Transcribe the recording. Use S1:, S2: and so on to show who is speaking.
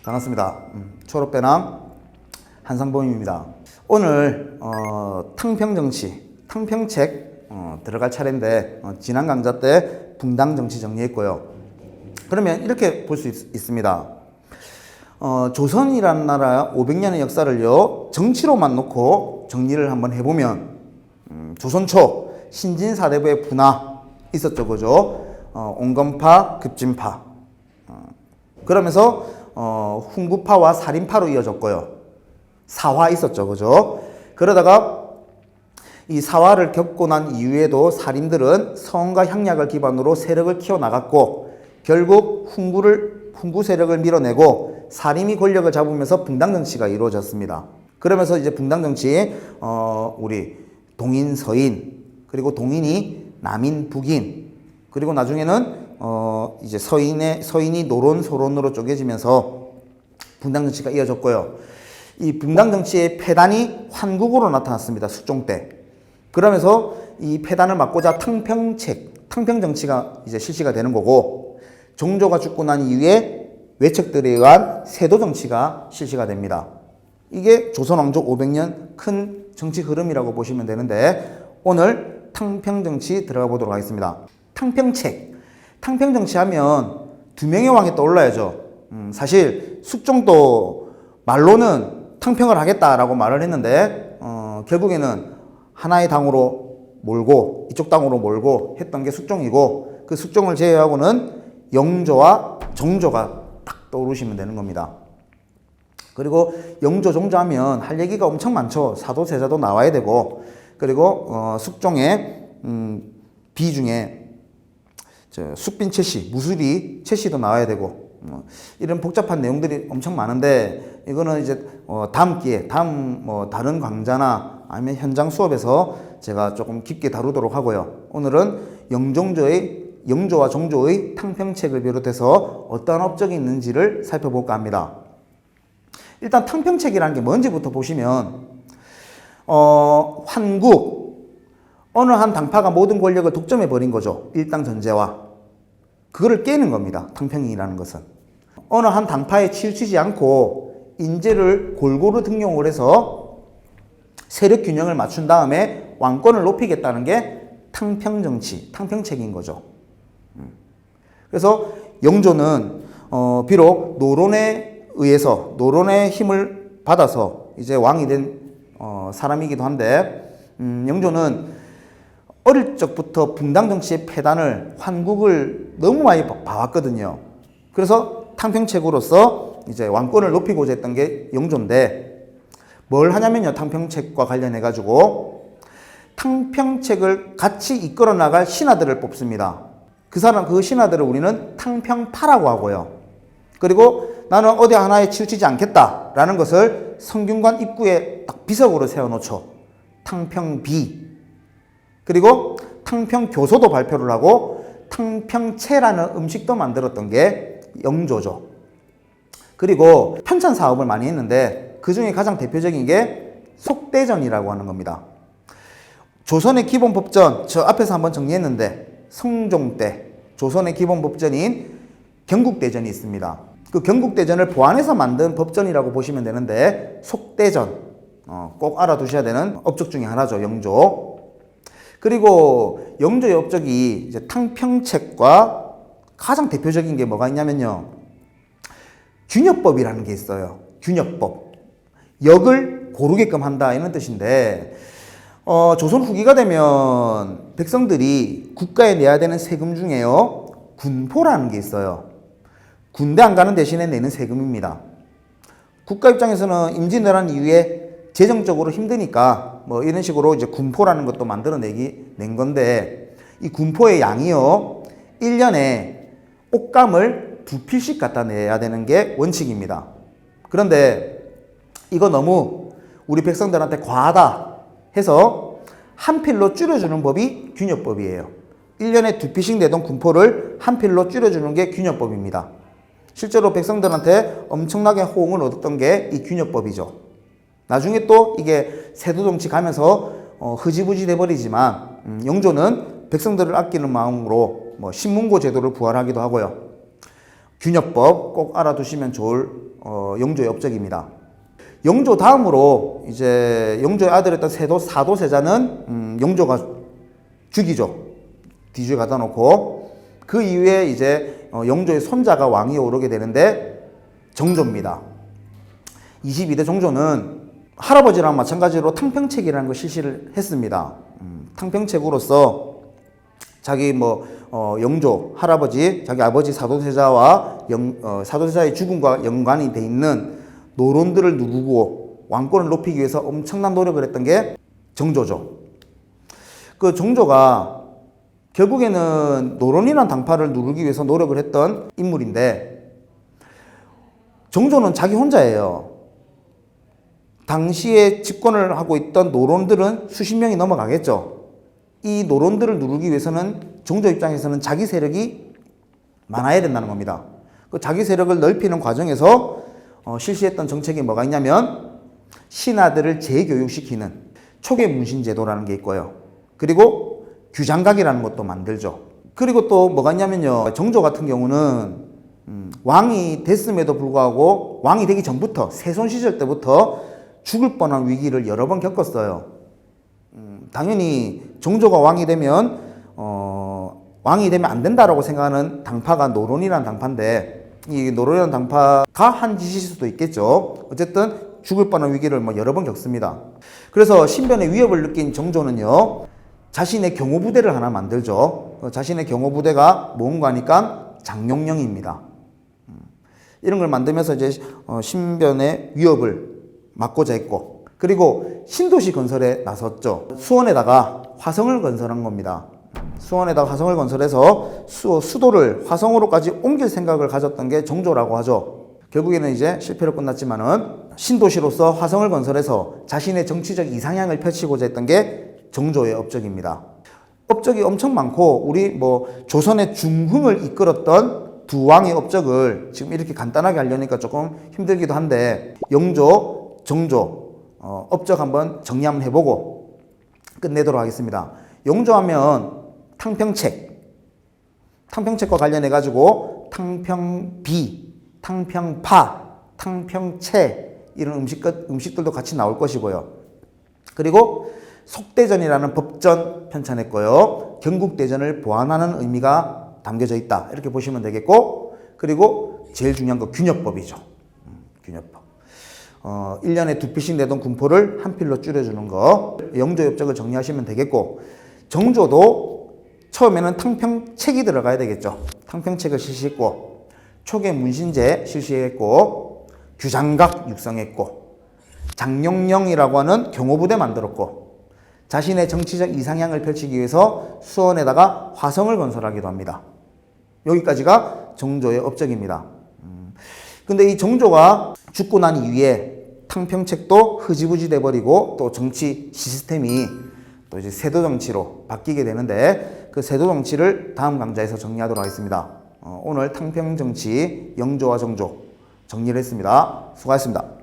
S1: 반갑습니다. 초록배낭 한상범입니다. 오늘 탕평정치, 탕평책 들어갈 차례인데 지난 강좌 때 붕당정치 정리했고요. 그러면 이렇게 볼 수 있습니다. 조선이라는 나라 500년의 역사를요 정치로만 놓고 정리를 한번 해보면 조선 초 신진사대부의 분화 있었죠, 그죠? 온건파, 급진파. 그러면서 훈구파와 살인파로 이어졌고요. 사화 있었죠, 그죠? 그러다가 이 사화를 겪고 난 이후에도 살인들은 성과 향락을 기반으로 세력을 키워나갔고 결국 훈구 세력을 밀어내고 살인이 권력을 잡으면서 붕당정치가 이루어졌습니다. 그러면서 이제 붕당정치 우리 동인, 서인, 그리고 동인이 남인, 북인, 그리고 나중에는 이제 서인이 노론, 소론으로 쪼개지면서 붕당정치가 이어졌고요. 이 붕당정치의 폐단이 환국으로 나타났습니다. 숙종 때. 그러면서 이 폐단을 막고자 탕평정치가 이제 실시가 되는 거고, 종조가 죽고 난 이후에 외척들에 의한 세도정치가 실시가 됩니다. 이게 조선왕조 500년 큰 정치 흐름이라고 보시면 되는데, 오늘 탕평정치 들어가 보도록 하겠습니다. 탕평책. 탕평정치 하면 두 명의 왕이 떠올라야죠. 사실 숙종도 말로는 탕평을 하겠다라고 말을 했는데 결국에는 하나의 당으로 몰고 이쪽 당으로 몰고 했던 게 숙종이고, 그 숙종을 제외하고는 영조와 정조가 딱 떠오르시면 되는 겁니다. 그리고 영조, 정조 하면 할 얘기가 엄청 많죠. 사도, 세자도 나와야 되고, 그리고 숙종의 비 중에 숙빈 채씨, 무수리 채씨도 나와야 되고, 이런 복잡한 내용들이 엄청 많은데, 이거는 이제 다음 기회에 다른 강좌나 아니면 현장 수업에서 제가 조금 깊게 다루도록 하고요. 오늘은 영조와 정조의 탕평책을 비롯해서 어떠한 업적이 있는지를 살펴볼까 합니다. 일단 탕평책이라는 게 뭔지부터 보시면 환국, 어느 한 당파가 모든 권력을 독점해 버린 거죠. 일당 전제와. 그거를 깨는 겁니다. 탕평이라는 것은. 어느 한 당파에 치우치지 않고 인재를 골고루 등용을 해서 세력 균형을 맞춘 다음에 왕권을 높이겠다는 게 탕평정치, 탕평책인 거죠. 그래서 영조는 비록 노론의 힘을 받아서 이제 왕이 된 사람이기도 한데, 영조는 어릴 적부터 붕당정치의 폐단을, 환국을 너무 많이 봐왔거든요. 그래서 탕평책으로서 이제 왕권을 높이고자 했던 게 영조인데, 뭘 하냐면요, 탕평책과 관련해가지고 탕평책을 같이 이끌어 나갈 신하들을 뽑습니다. 그 신하들을 우리는 탕평파라고 하고요. 그리고 나는 어디 하나에 치우치지 않겠다라는 것을 성균관 입구에 딱 비석으로 세워놓죠. 탕평비. 그리고 탕평교소도 발표를 하고 탕평채라는 음식도 만들었던 게 영조죠. 그리고 편찬 사업을 많이 했는데 그 중에 가장 대표적인 게 속대전이라고 하는 겁니다. 조선의 기본 법전, 저 앞에서 한번 정리했는데 성종 때 조선의 기본 법전인 경국대전이 있습니다. 그 경국대전을 보완해서 만든 법전이라고 보시면 되는데, 속대전 꼭 알아두셔야 되는 업적 중에 하나죠, 영조. 그리고 영조의 업적이 이제 탕평책과 가장 대표적인 게 뭐가 있냐면요, 균역법이라는 게 있어요. 균역법. 역을 고르게끔 한다, 이런 뜻인데, 조선 후기가 되면 백성들이 국가에 내야 되는 세금 중에요, 군포라는 게 있어요. 군대 안 가는 대신에 내는 세금입니다. 국가 입장에서는 임진왜란 이후에 재정적으로 힘드니까 이런 식으로 이제 군포라는 것도 낸 건데, 이 군포의 양이요, 1년에 옷감을 2필씩 갖다 내야 되는 게 원칙입니다. 그런데 이거 너무 우리 백성들한테 과하다 해서 한 필로 줄여주는 법이 균역법이에요. 1년에 2필씩 내던 군포를 한 필로 줄여주는 게 균역법입니다. 실제로 백성들한테 엄청나게 호응을 얻었던 게 이 균역법이죠. 나중에 또 이게 세도정치 가면서 흐지부지 돼버리지만, 영조는 백성들을 아끼는 마음으로 신문고 제도를 부활하기도 하고요. 균역법 꼭 알아두시면 좋을 영조의 업적입니다. 영조 다음으로 이제 영조의 아들이었던 사도세자는 영조가 죽이죠. 뒤주에 갖다 놓고 그 이후에 이제 영조의 손자가 왕위에 오르게 되는데 정조입니다. 22대 정조는 할아버지랑 마찬가지로 탕평책이라는 걸 실시를 했습니다. 탕평책으로서 자기 영조 할아버지 자기 아버지 사도세자와 사도세자의 죽음과 연관이 돼 있는 노론들을 누르고 왕권을 높이기 위해서 엄청난 노력을 했던 게 정조죠. 그 정조가 결국에는 노론이라는 당파를 누르기 위해서 노력을 했던 인물인데 정조는 자기 혼자예요. 당시에 집권을 하고 있던 노론들은 수십 명이 넘어가겠죠. 이 노론들을 누르기 위해서는 정조 입장에서는 자기 세력이 많아야 된다는 겁니다. 그 자기 세력을 넓히는 과정에서 실시했던 정책이 뭐가 있냐면 신하들을 재교육시키는 초계 문신 제도라는 게 있고요. 그리고 규장각이라는 것도 만들죠. 그리고 또 뭐가 있냐면요. 정조 같은 경우는 왕이 됐음에도 불구하고 왕이 되기 전부터 세손 시절 때부터 죽을 뻔한 위기를 여러 번 겪었어요. 당연히 정조가 왕이 되면 안 된다라고 생각하는 당파가 노론이라는 당파인데 이 노론이라는 당파가 한 짓일 수도 있겠죠. 어쨌든 죽을 뻔한 위기를 여러 번 겪습니다. 그래서 신변의 위협을 느낀 정조는요. 자신의 경호부대를 하나 만들죠. 자신의 경호부대가 뭔가 하니까 장룡령입니다. 이런 걸 만들면서 이제 신변의 위협을 막고자 했고 그리고 신도시 건설에 나섰죠. 수원에다가 화성을 건설한 겁니다. 수원에다가 화성을 건설해서 수도를 화성으로까지 옮길 생각을 가졌던 게 정조라고 하죠. 결국에는 이제 실패로 끝났지만은 신도시로서 화성을 건설해서 자신의 정치적 이상향을 펼치고자 했던 게 정조의 업적입니다. 업적이 엄청 많고 우리 조선의 중흥을 이끌었던 두 왕의 업적을 지금 이렇게 간단하게 하려니까 조금 힘들기도 한데 영조, 정조 업적 한번 정리 한번 해보고 끝내도록 하겠습니다. 영조하면 탕평책과 관련해 가지고 탕평비, 탕평파, 탕평채 이런 음식들도 같이 나올 것이고요. 그리고 속대전이라는 법전 편찬했고요. 경국대전을 보완하는 의미가 담겨져 있다. 이렇게 보시면 되겠고 그리고 제일 중요한 거 균역법이죠. 균역법. 1년에 2필씩 내던 군포를 한 필로 줄여주는 거. 영조의 업적을 정리하시면 되겠고 정조도 처음에는 탕평책이 들어가야 되겠죠. 탕평책을 실시했고 초계 문신제 실시했고 규장각 육성했고 장룡령이라고 하는 경호부대 만들었고 자신의 정치적 이상향을 펼치기 위해서 수원에다가 화성을 건설하기도 합니다. 여기까지가 정조의 업적입니다. 근데 이 정조가 죽고 난 이후에 탕평책도 흐지부지 돼버리고 또 정치 시스템이 또 이제 세도 정치로 바뀌게 되는데 그 세도 정치를 다음 강좌에서 정리하도록 하겠습니다. 오늘 탕평 정치 영조와 정조 정리를 했습니다. 수고하셨습니다.